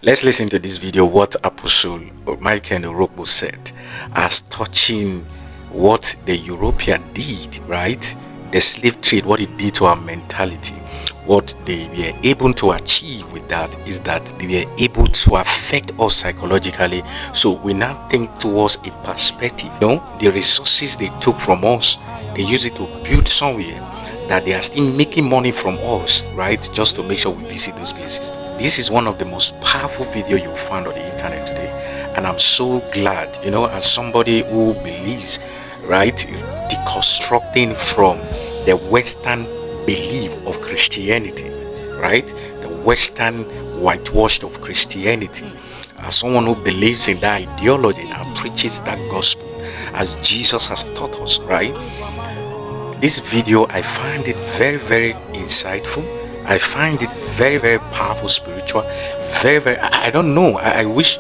Let's listen to this video, what Apostle Michael Orokpo said as touching what the European did, right? The slave trade, what it did to our mentality. What they were able to achieve with that is that they were able to affect us psychologically. So we now think towards a perspective. The resources they took from us, they use it to build somewhere that they are still making money from us, right? Just to make sure we visit those places. This is one of the most powerful videos you'll find on the internet today. And I'm so glad, as somebody who believes, right, deconstructing from the Western belief of Christianity, right? The Western whitewashed of Christianity. As someone who believes in that ideology and preaches that gospel as Jesus has taught us, right? This video, I find it very, very insightful. I find it very, very powerful, spiritual, very, very, I don't know. I wish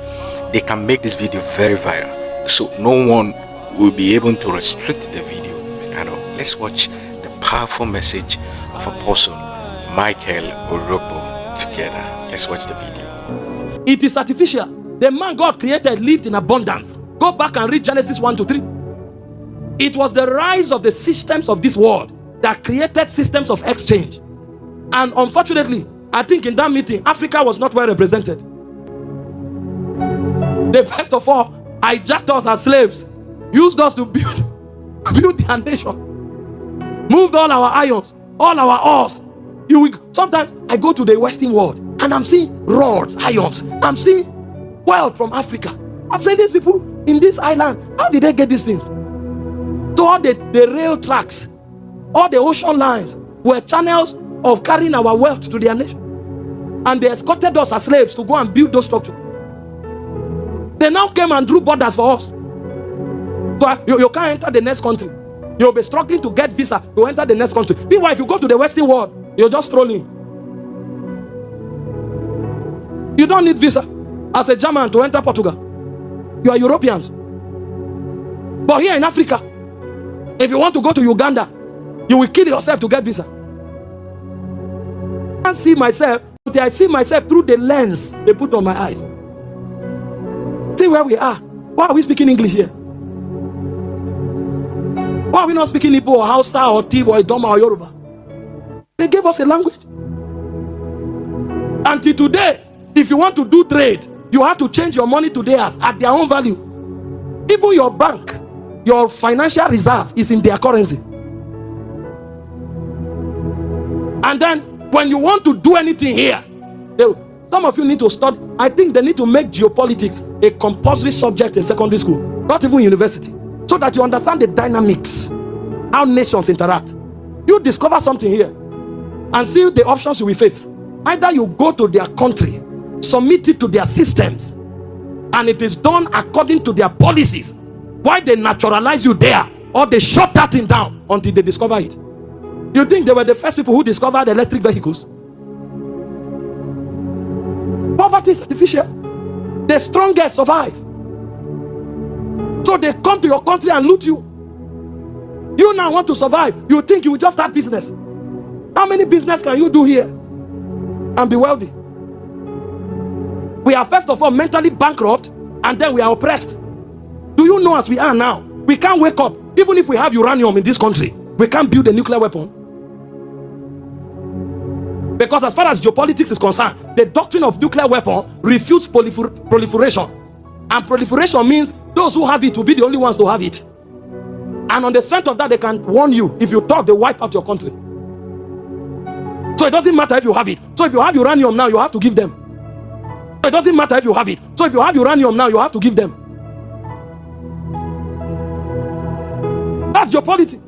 they can make this video very viral, so no one will be able to restrict the video. Let's watch the powerful message of Apostle Michael Orokpo together. Let's watch the video. It is artificial. The man God created lived in abundance. Go back and read Genesis 1-3. It was the rise of the systems of this world that created systems of exchange. And unfortunately, I think in that meeting, Africa was not well represented. They first of all hijacked us as slaves, used us to build their nation, moved all our irons, all our ores. Sometimes I go to the Western world and I'm seeing rods, irons. I'm seeing wealth from Africa. I'm saying these people in this island, how did they get these things? So all the rail tracks, all the ocean lines were channels of carrying our wealth to their nation. And they escorted us as slaves to go and build those structures. They now came and drew borders for us. So you can't enter the next country. You'll be struggling to get visa to enter the next country. Meanwhile, if you go to the Western world, you're just strolling. You don't need visa as a German to enter Portugal. You are Europeans. But here in Africa, if you want to go to Uganda, you will kill yourself to get visa. I can't see myself until I see myself through the lens they put on my eyes. See where we are. Why are we speaking English here? Why are we not speaking Igbo or Hausa or Tiv or Idoma or Yoruba? They gave us a language. Until today, if you want to do trade, you have to change your money to theirs at their own value. Even your bank, your financial reserve is in their currency. And then when you want to do anything here, some of you need to study. I think they need to make geopolitics a compulsory subject in secondary school, not even university, so that you understand the dynamics, how nations interact. You discover something here and see the options you will face. Either you go to their country, submit it to their systems, and it is done according to their policies. Why they naturalize you there, or they shut that thing down until they discover it. You think they were the first people who discovered electric vehicles? Poverty is artificial. The strongest survive. So they come to your country and loot you. You now want to survive. You think you will just start business. How many business can you do here and be wealthy? We are first of all mentally bankrupt, and then we are oppressed. Do you know, as we are now, we can't wake up. Even if we have uranium in this country, we can't build a nuclear weapon. Because as far as geopolitics is concerned, the doctrine of nuclear weapon refutes proliferation. And proliferation means those who have it will be the only ones to have it. And on the strength of that, they can warn you. If you talk, they wipe out your country. So it doesn't matter if you have it. So if you have uranium now, you have to give them. So it doesn't matter if you have it. So if you have uranium now, you have to give them. That's geopolitics.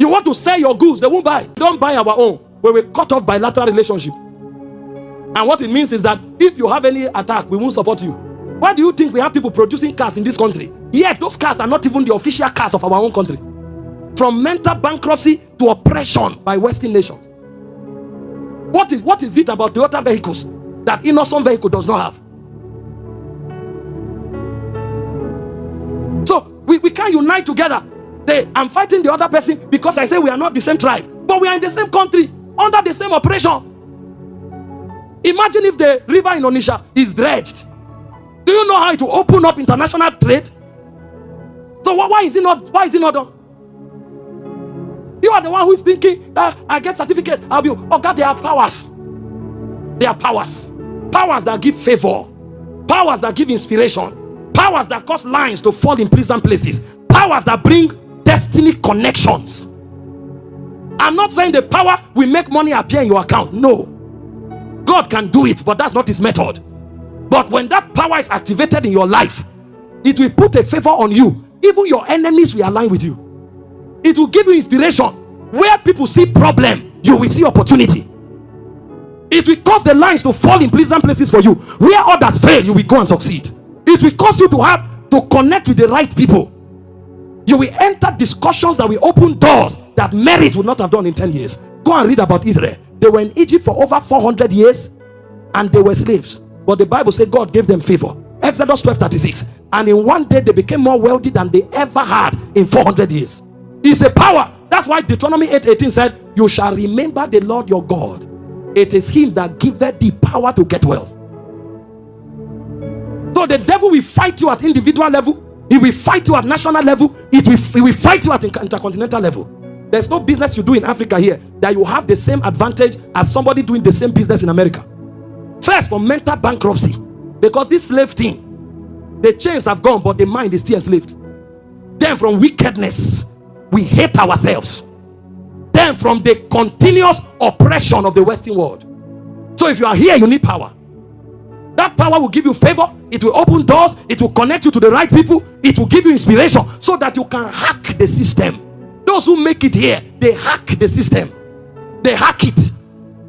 You want to sell your goods, they won't buy. Don't buy our own. We will cut off bilateral relationship. And what it means is that if you have any attack, we won't support you. Why do you think we have people producing cars in this country? Yet those cars are not even the official cars of our own country. From mental bankruptcy to oppression by Western nations. What is it about Toyota vehicles that innocent vehicle does not have? So we can't unite together. I'm fighting the other person because I say we are not the same tribe, but we are in the same country under the same oppression. Imagine if the river in Onitsha is dredged. Do you know how it will open up international trade? So why is it not? Why is it not done? You are the one who is thinking, I get certificate, I'll be. Oh God, there are powers. There are powers. Powers that give favor. Powers that give inspiration. Powers that cause lines to fall in pleasant places. Powers that bring destiny connections. I'm not saying the power will make money appear in your account. No. God can do it, but that's not his method. But when that power is activated in your life, it will put a favor on you. Even your enemies will align with you. It will give you inspiration. Where people see problem, you will see opportunity. It will cause the lines to fall in pleasant places for you. Where others fail, you will go and succeed. It will cause you to connect with the right people. You will enter discussions that will open doors that merit would not have done in 10 years. Go and read about Israel. They were in Egypt for over 400 years and they were slaves. But the Bible said God gave them favor. Exodus 12:36. And in one day they became more wealthy than they ever had in 400 years. It's a power. That's why Deuteronomy 8:18 said, you shall remember the Lord your God. It is him that giveth the power to get wealth. So the devil will fight you at individual level. He will fight you at national level. He will fight you at intercontinental level. There's no business you do in Africa here that you have the same advantage as somebody doing the same business in America. First, for mental bankruptcy, because this slave thing, the chains have gone, but the mind is still enslaved. Then from wickedness, we hate ourselves. Then from the continuous oppression of the Western world. So if you are here, you need power. That power will give you favor. It will open doors. It will connect you to the right people. It will give you inspiration so that you can hack the system. Those who make it here, they hack the system. They hack it.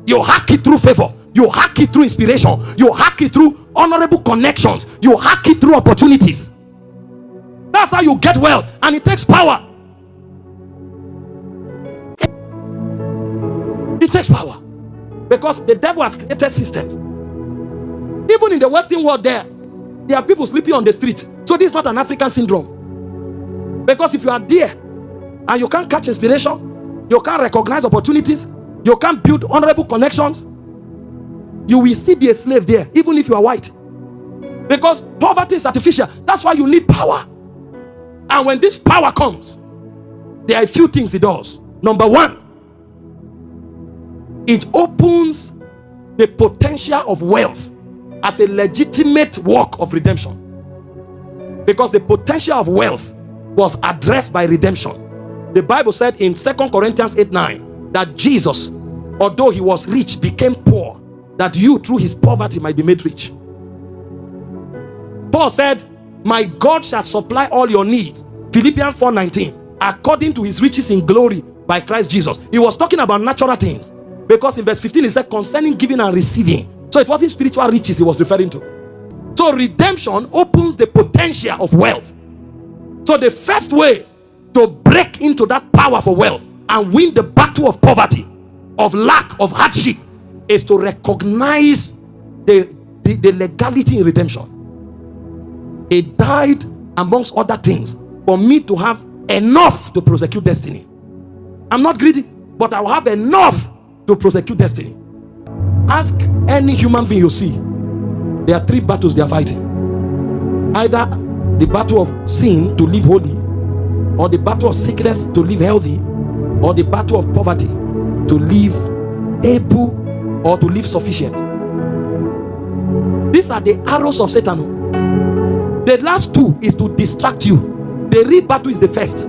You hack it through favor. You hack it through inspiration. You hack it through honorable connections. You hack it through opportunities. That's how you get well. And it takes power. It takes power. Because the devil has created systems. Even in the Western world there are people sleeping on the street. So this is not an African syndrome. Because if you are there and you can't catch inspiration, you can't recognize opportunities, you can't build honorable connections, you will still be a slave there, even if you are white. Because poverty is artificial. That's why you need power. And when this power comes, there are a few things it does. Number one, it opens the potential of wealth as a legitimate work of redemption. Because the potential of wealth was addressed by redemption. The Bible said in 2 Corinthians 8:9 that Jesus, although he was rich, became poor, that you through his poverty might be made rich. Paul said, my God shall supply all your needs, Philippians 4:19, according to his riches in glory by Christ Jesus. He was talking about natural things, because in verse 15 he said concerning giving and receiving. So it wasn't spiritual riches he was referring to. So redemption opens the potential of wealth. So the first way to break into that power for wealth and win the battle of poverty, of lack, of hardship, is to recognize the legality in redemption. He died, amongst other things, for me to have enough to prosecute destiny. I'm not greedy, but I will have enough to prosecute destiny. Ask any human being you see, there are three battles they are fighting. Either the battle of sin to live holy, or the battle of sickness to live healthy, or the battle of poverty to live able or to live sufficient. These are the arrows of Satan. The last two is to distract you. The real battle is the first,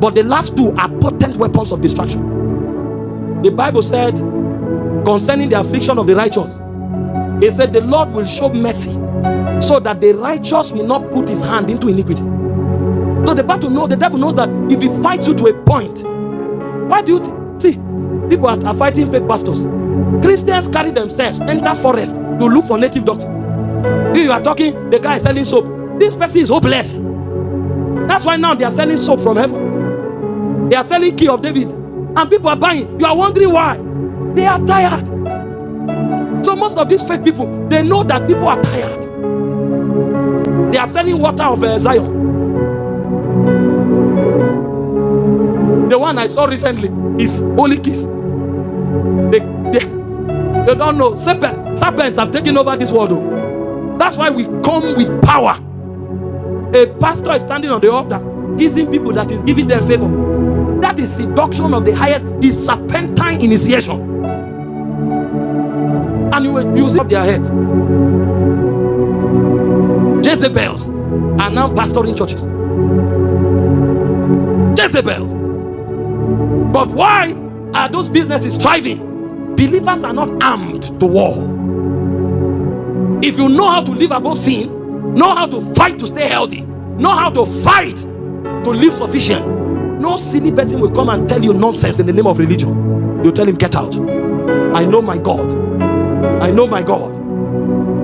but the last two are potent weapons of distraction. The Bible said concerning the affliction of the righteous, it said the Lord will show mercy so that the righteous will not put his hand into iniquity. So the devil knows that if he fights you to a point, why do you see people are fighting fake pastors? Christians carry themselves, enter forest to look for native doctor. You are talking, the guy is selling soap. This person is hopeless. That's why now they are selling soap from heaven. They are selling key of David, and people are buying. You are wondering why? They are tired. So most of these fake people, they know that people are tired. They are selling water of Zion. The one I saw recently is Holy Kiss. You don't know. Serpents have taken over this world. That's why we come with power. A pastor is standing on the altar, kissing people that is giving them favor. That is seduction of the highest. Is serpentine initiation. And you will use up their head. Jezebels are now pastoring churches. Jezebels. But why are those businesses thriving? Believers are not armed to war. If you know how to live above sin, know how to fight to stay healthy, know how to fight to live sufficient, no silly person will come and tell you nonsense in the name of religion. You tell him, get out. I know my God. I know my God.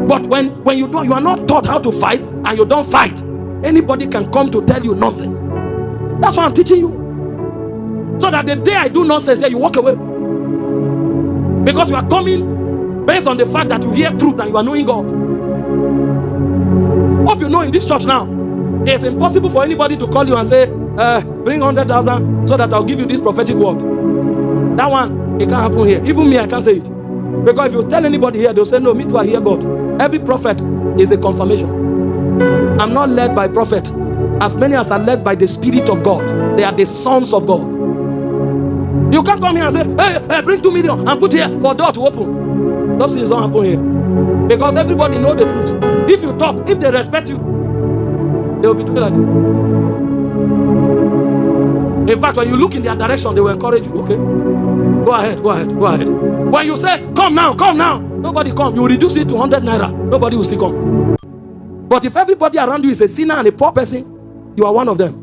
But when you don't, you are not taught how to fight, and you don't fight, anybody can come to tell you nonsense. That's why I'm teaching you. So that the day I do nonsense here, you walk away. Because you are coming based on the fact that you hear truth and you are knowing God. Hope you know in this church now, it's impossible for anybody to call you and say, bring 100,000 so that I'll give you this prophetic word. That one, it can't happen here. Even me, I can't say it. Because if you tell anybody here, they'll say, no, me too, I hear God. Every prophet is a confirmation. I'm not led by prophet. As many as are led by the Spirit of God, they are the sons of God. You can't come here and say, hey, bring 2 million and put here for a door to open. Those things don't happen here. Because everybody knows the truth. If you talk, if they respect you, they will be doing like you. In fact, when you look in their direction, they will encourage you. Okay, go ahead. When you say, come now, nobody come. You reduce it to 100 naira, nobody will still come. But if everybody around you is a sinner and a poor person, you are one of them.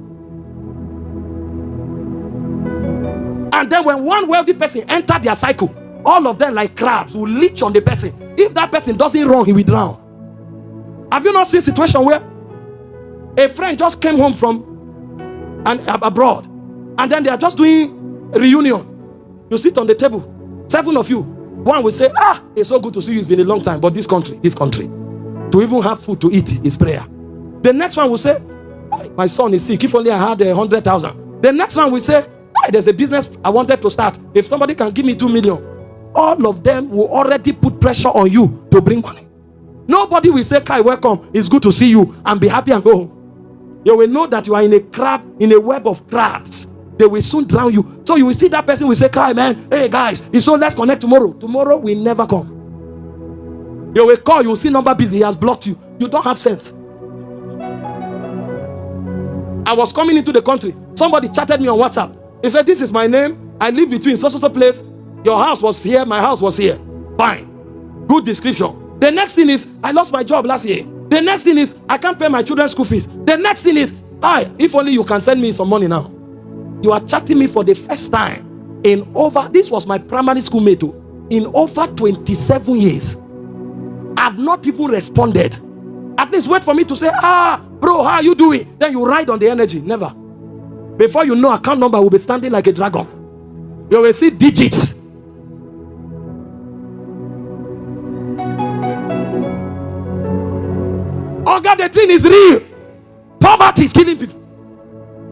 And then when one wealthy person enters their cycle, all of them like crabs will leech on the person. If that person doesn't run, he will drown. Have you not seen a situation where a friend just came home from abroad, and then they are just doing a reunion? You sit on the table, 7 of you. One will say, it's so good to see you, it's been a long time, but this country, to even have food to eat is prayer. The next one will say, my son is sick, if only I had 100,000. The next one will say, there's a business I wanted to start, if somebody can give me 2 million. All of them will already put pressure on you to bring money. Nobody will say, Kai, welcome, it's good to see you, and be happy and go home. You will know that you are in a web of crabs. They will soon drown you. So you will see that person will say, Kai, man, hey guys, so let's connect tomorrow. Tomorrow will never come. You will call, you will see number busy, he has blocked you. You don't have sense. I was coming into the country. Somebody chatted me on WhatsApp. He said, this is my name. I live between so place. Your house was here, my house was here. Fine. Good description. The next thing is, I lost my job last year. The next thing is, I can't pay my children's school fees. The next thing is, if only you can send me some money now. You are chatting me for the first time in over, this was my primary school mate, in over 27 years. I've not even responded. At least wait for me to say, bro, how are you doing? Then you ride on the energy. Never. Before you know, account number will be standing like a dragon. You will see digits. Oh God, the thing is real. Poverty is killing people.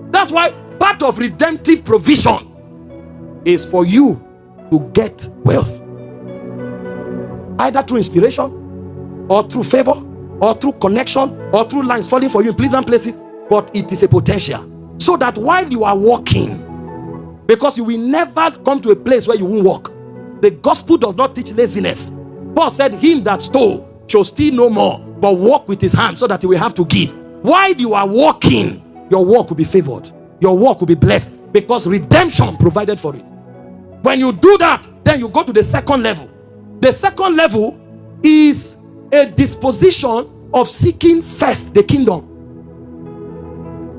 That's why part of redemptive provision is for you to get wealth. Either through inspiration, or through favor, or through connection, or through lines falling for you in pleasant places. But it is a potential. So that while you are walking, because you will never come to a place where you won't walk. The gospel does not teach laziness. Paul said, him that stole shall steal no more, but walk with his hand so that he will have to give. While you are walking, your walk will be favored. Your walk will be blessed because redemption provided for it. When you do that, then you go to the second level. The second level is a disposition of seeking first the kingdom.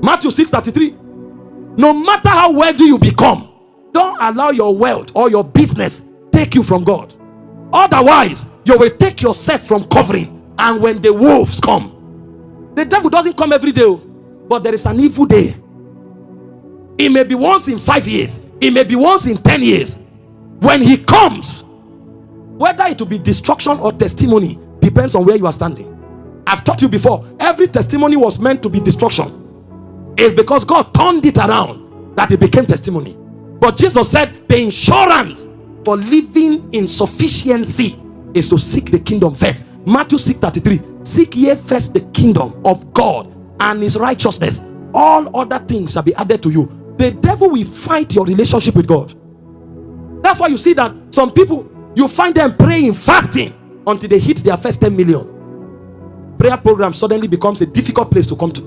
Matthew 6:33. No matter how wealthy you become, don't allow your wealth or your business take you from God. Otherwise, you will take yourself from covering. And when the wolves come, the devil doesn't come every day, but there is an evil day. It may be once in 5 years. It may be once in 10 years. When he comes, whether it will be destruction or testimony, depends on where you are standing. I've taught you before, every testimony was meant to be destruction. It's because God turned it around that it became testimony. But Jesus said the insurance for living in sufficiency is to seek the kingdom first. Matthew 6:33. Seek ye first the kingdom of God and his righteousness. All other things shall be added to you. The devil will fight your relationship with God. That's why you see that some people, you find them praying, fasting until they hit their first 10 million. Prayer program suddenly becomes a difficult place to come to,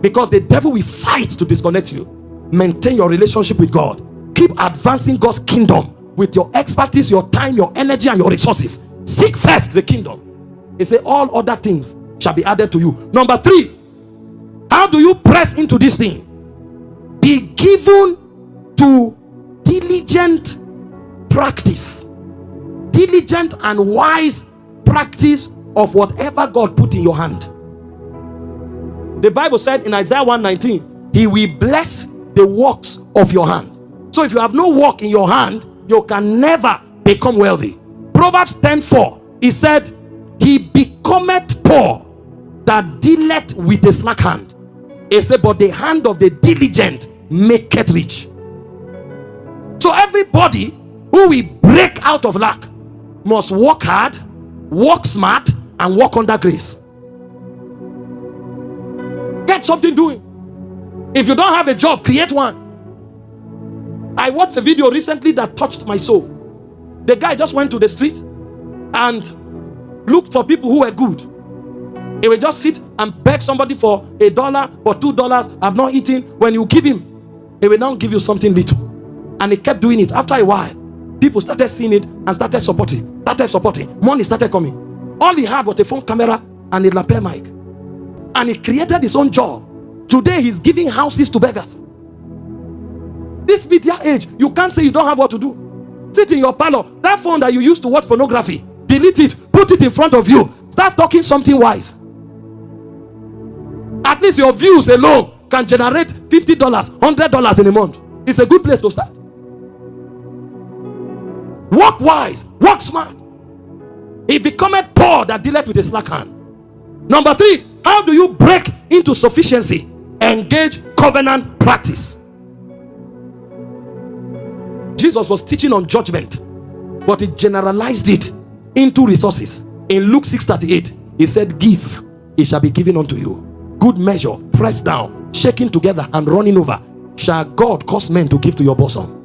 because the devil will fight to disconnect you. Maintain your relationship with God. Keep advancing God's kingdom with your expertise, your time, your energy, and your resources. Seek first the kingdom. He said all other things shall be added to you. Number 3, how do you press into this thing? Be given to diligent practice, diligent and wise practice of whatever God put in your hand. The Bible said in Isaiah 1:19, he will bless the works of your hand. So if you have no work in your hand, you can never become wealthy. Proverbs 10:4, he said, he becometh poor that dealeth with a slack hand. He said, but the hand of the diligent maketh rich. So everybody who will break out of lack must work hard, work smart, and work under grace. Get something doing. If you don't have a job, create one. I watched a video recently that touched my soul. The guy just went to the street and looked for people who were good. He will just sit and beg somebody for $1 or $2. I've not eaten. When you give him, he will now give you something little. And he kept doing it. After a while, people started seeing it and started supporting. Money started coming. All he had was a phone camera and a lapel mic. And he created his own job. Today he's giving houses to beggars. This media age, you can't say you don't have what to do. Sit in your parlor. That phone that you used to watch pornography, delete it, put it in front of you. Start talking something wise. At least your views alone can generate $50, $100 in a month. It's a good place to start. Work wise, work smart. He becometh poor that dealeth with a slack hand. Number 3, how do you break into sufficiency? Engage covenant practice. Jesus was teaching on judgment, but he generalized it into resources. In Luke 6:38, he said, give, it shall be given unto you. Good measure, pressed down, shaking together, and running over, shall God cause men to give to your bosom.